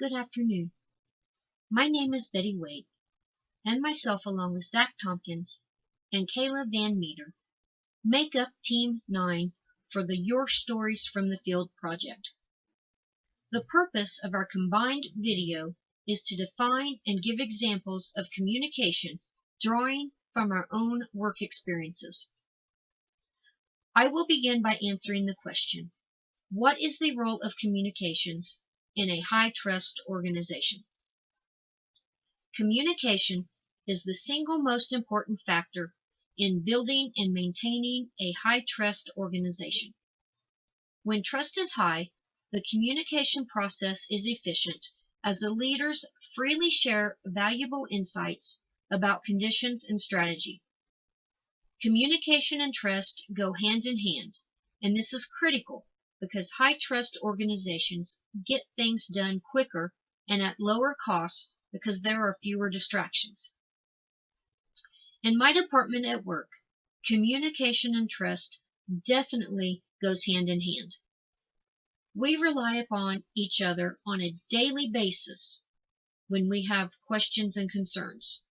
Good afternoon. My name is Betty Wade, and myself, along with Zach Tompkins and Kayla Van Meter, make up Team 9 for the Your Stories from the Field project. The purpose of our combined video is to define and give examples of communication drawing from our own work experiences. I will begin by answering the question, what is the role of communications in a high-trust organization? Communication is the single most important factor in building and maintaining a high-trust organization. When trust is high, the communication process is efficient as the leaders freely share valuable insights about conditions and strategy. Communication and trust go hand in hand, and this is critical because high-trust organizations get things done quicker and at lower costs because there are fewer distractions. In my department at work, communication and trust definitely goes hand in hand. We rely upon each other on a daily basis when we have questions and concerns.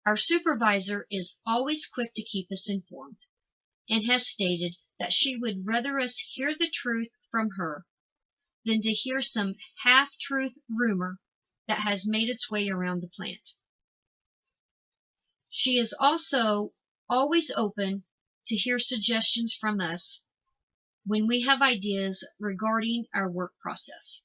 Our supervisor is always quick to keep us informed and has stated that she would rather us hear the truth from her than to hear some half-truth rumor that has made its way around the plant. She is also always open to hear suggestions from us when we have ideas regarding our work process.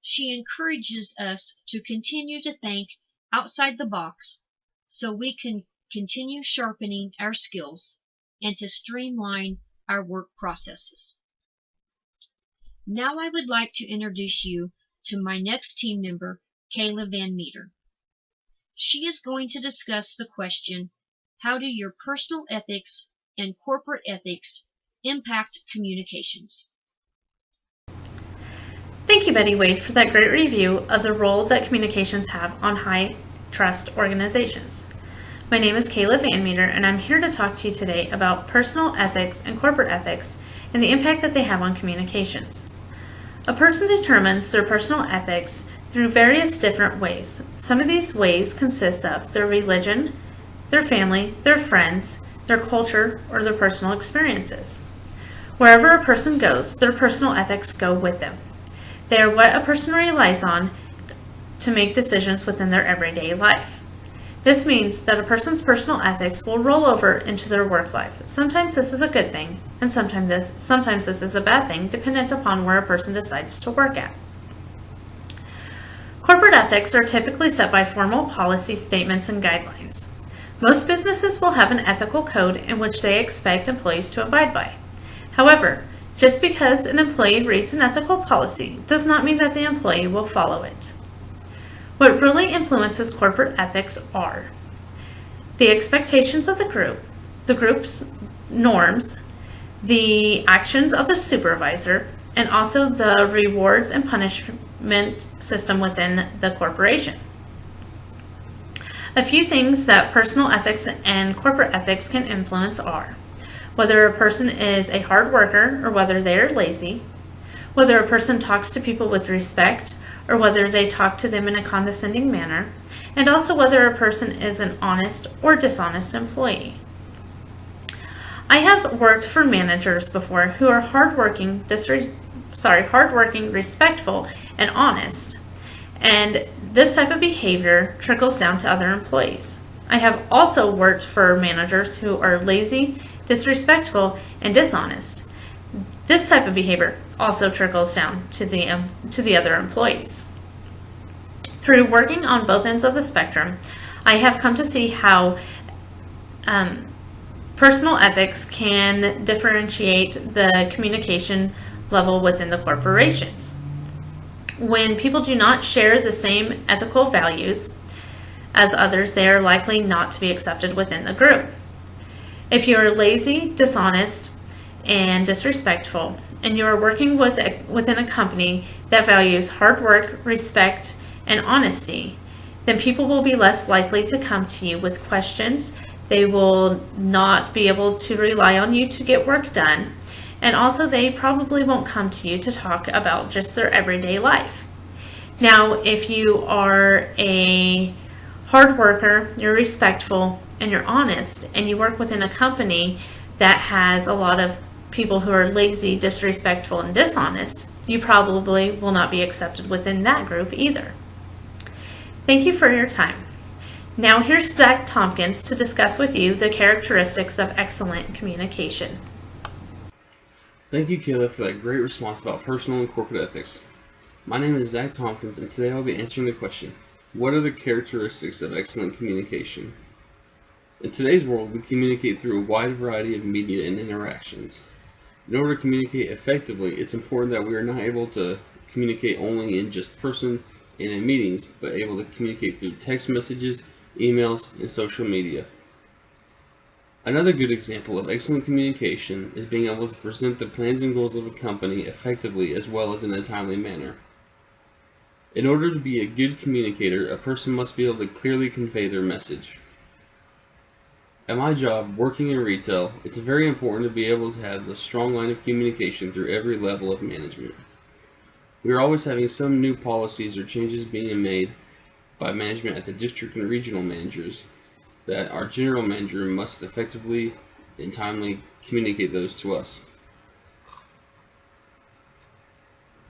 She encourages us to continue to think outside the box so we can continue sharpening our skills and to streamline our work processes. Now I would like to introduce you to my next team member, Kayla Van Meter. She is going to discuss the question, how do your personal ethics and corporate ethics impact communications? Thank you, Betty Wade, for that great review of the role that communications have on high trust organizations. My name is Kayla Van Meter, and I'm here to talk to you today about personal ethics and corporate ethics and the impact that they have on communications. A person determines their personal ethics through various different ways. Some of these ways consist of their religion, their family, their friends, their culture, or their personal experiences. Wherever a person goes, their personal ethics go with them. They are what a person relies on to make decisions within their everyday life. This means that a person's personal ethics will roll over into their work life. Sometimes this is a good thing, and sometimes this is a bad thing, dependent upon where a person decides to work at. Corporate ethics are typically set by formal policy statements and guidelines. Most businesses will have an ethical code in which they expect employees to abide by. However, just because an employee reads an ethical policy does not mean that the employee will follow it. What really influences corporate ethics are the expectations of the group, the group's norms, the actions of the supervisor, and also the rewards and punishment system within the corporation. A few things that personal ethics and corporate ethics can influence are whether a person is a hard worker or whether they are lazy, whether a person talks to people with respect or whether they talk to them in a condescending manner, and also whether a person is an honest or dishonest employee. I have worked for managers before who are hardworking, respectful, and honest, and this type of behavior trickles down to other employees. I have also worked for managers who are lazy, disrespectful, and dishonest. This type of behavior also trickles down to the other employees. Through working on both ends of the spectrum, I have come to see how personal ethics can differentiate the communication level within the corporations. When people do not share the same ethical values as others, they are likely not to be accepted within the group. If you are lazy, dishonest, and disrespectful, and you are working within a company that values hard work, respect, and honesty, then people will be less likely to come to you with questions. They will not be able to rely on you to get work done, and also they probably won't come to you to talk about just their everyday life. Now, if you are a hard worker, you're respectful, and you're honest, and you work within a company that has a lot of people who are lazy, disrespectful, and dishonest, you probably will not be accepted within that group either. Thank you for your time. Now here's Zach Tompkins to discuss with you the characteristics of excellent communication. Thank you, Kayla, for that great response about personal and corporate ethics. My name is Zach Tompkins, and today I'll be answering the question, what are the characteristics of excellent communication? In today's world, we communicate through a wide variety of media and interactions. In order to communicate effectively, it's important that we are not able to communicate only in just person and in meetings, but able to communicate through text messages, emails, and social media. Another good example of excellent communication is being able to present the plans and goals of a company effectively as well as in a timely manner. In order to be a good communicator, a person must be able to clearly convey their message. At my job, working in retail, it's very important to be able to have a strong line of communication through every level of management. We are always having some new policies or changes being made by management at the district and regional managers that our general manager must effectively and timely communicate those to us.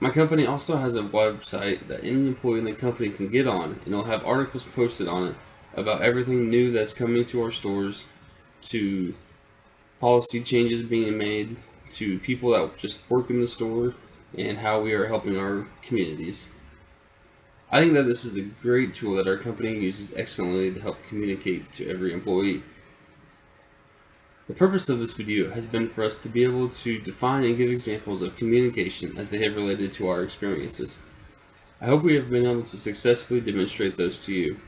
My company also has a website that any employee in the company can get on, and it'll have articles posted on it about everything new that's coming to our stores, to policy changes being made, to people that just work in the store, and how we are helping our communities. I think that this is a great tool that our company uses excellently to help communicate to every employee. The purpose of this video has been for us to be able to define and give examples of communication as they have related to our experiences. I hope we have been able to successfully demonstrate those to you.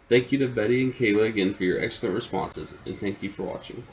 Thank you to Betty and Kayla again for your excellent responses, and thank you for watching.